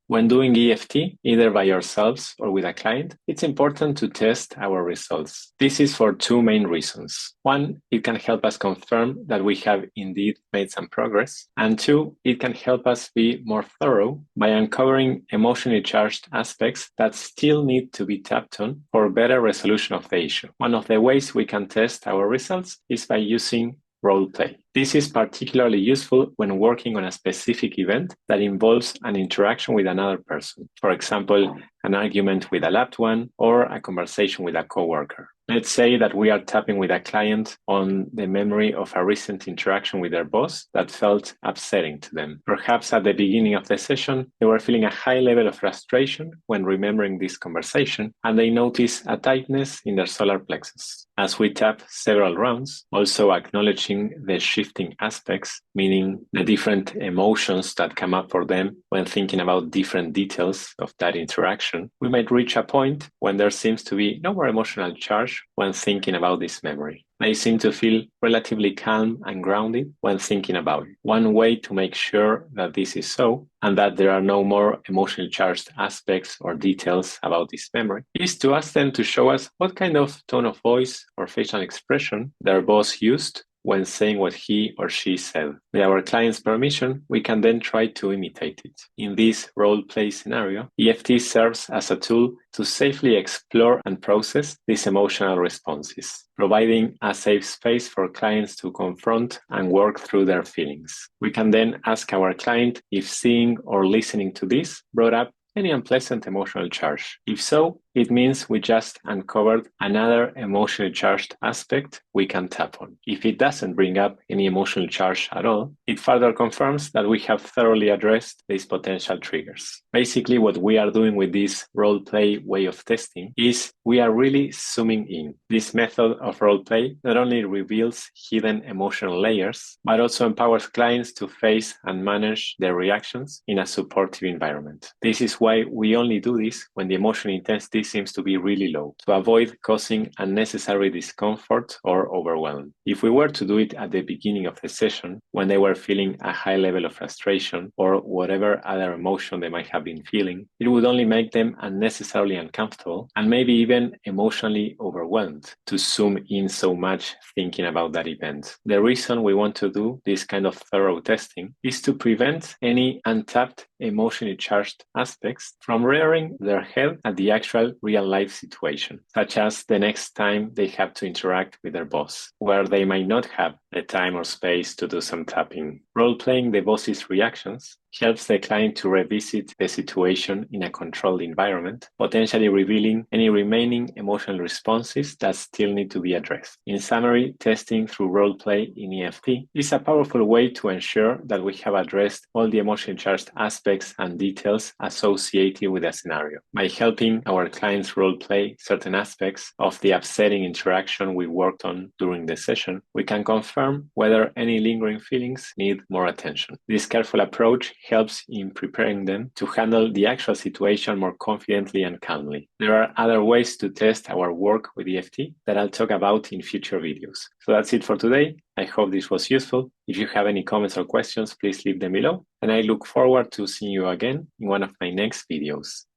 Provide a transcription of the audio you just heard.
When doing EFT, either by ourselves or with a client, it's important to test our results. This is for two main reasons. One, it can help us confirm that we have indeed made some progress. And two, it can help us be more thorough by uncovering emotionally charged aspects that still need to be tapped on for better resolution of the issue. One of the ways we can test our results is by using Roleplay. This is particularly useful when working on a specific event that involves an interaction with another person. For example, an argument with a loved one or a conversation with a coworker. Let's say that we are tapping with a client on the memory of a recent interaction with their boss that felt upsetting to them. Perhaps at the beginning of the session, they were feeling a high level of frustration when remembering this conversation, and they notice a tightness in their solar plexus. As we tap several rounds, also acknowledging the shifting aspects, meaning the different emotions that come up for them when thinking about different details of that interaction, we might reach a point when there seems to be no more emotional charge when thinking about this memory. They seem to feel relatively calm and grounded when thinking about it. One way to make sure that this is so, and that there are no more emotionally charged aspects or details about this memory, is to ask them to show us what kind of tone of voice or facial expression their boss used when saying what he or she said. With our client's permission, we can then try to imitate it. In this role-play scenario, EFT serves as a tool to safely explore and process these emotional responses, providing a safe space for clients to confront and work through their feelings. We can then ask our client if seeing or listening to this brought up any unpleasant emotional charge. If so, it means we just uncovered another emotionally charged aspect we can tap on. If it doesn't bring up any emotional charge at all, it further confirms that we have thoroughly addressed these potential triggers. Basically, what we are doing with this role-play way of testing is we are really zooming in. This method of role-play not only reveals hidden emotional layers, but also empowers clients to face and manage their reactions in a supportive environment. This is why we only do this when the emotional intensity seems to be really low, to avoid causing unnecessary discomfort or overwhelm. If we were to do it at the beginning of the session, when they were feeling a high level of frustration or whatever other emotion they might have been feeling, it would only make them unnecessarily uncomfortable and maybe even emotionally overwhelmed to zoom in so much thinking about that event. The reason we want to do this kind of thorough testing is to prevent any untapped emotionally charged aspects from rearing their head at the actual real-life situation, such as the next time they have to interact with their boss, where they might not have the time or space to do some tapping. Role-playing the boss's reactions helps the client to revisit the situation in a controlled environment, potentially revealing any remaining emotional responses that still need to be addressed. In summary, testing through role-play in EFT is a powerful way to ensure that we have addressed all the emotionally charged aspects and details associated with a scenario. By helping our clients role-play certain aspects of the upsetting interaction we worked on during the session, we can confirm whether any lingering feelings need more attention. This careful approach helps in preparing them to handle the actual situation more confidently and calmly. There are other ways to test our work with EFT that I'll talk about in future videos. So that's it for today. I hope this was useful. If you have any comments or questions, please leave them below, and I look forward to seeing you again in one of my next videos.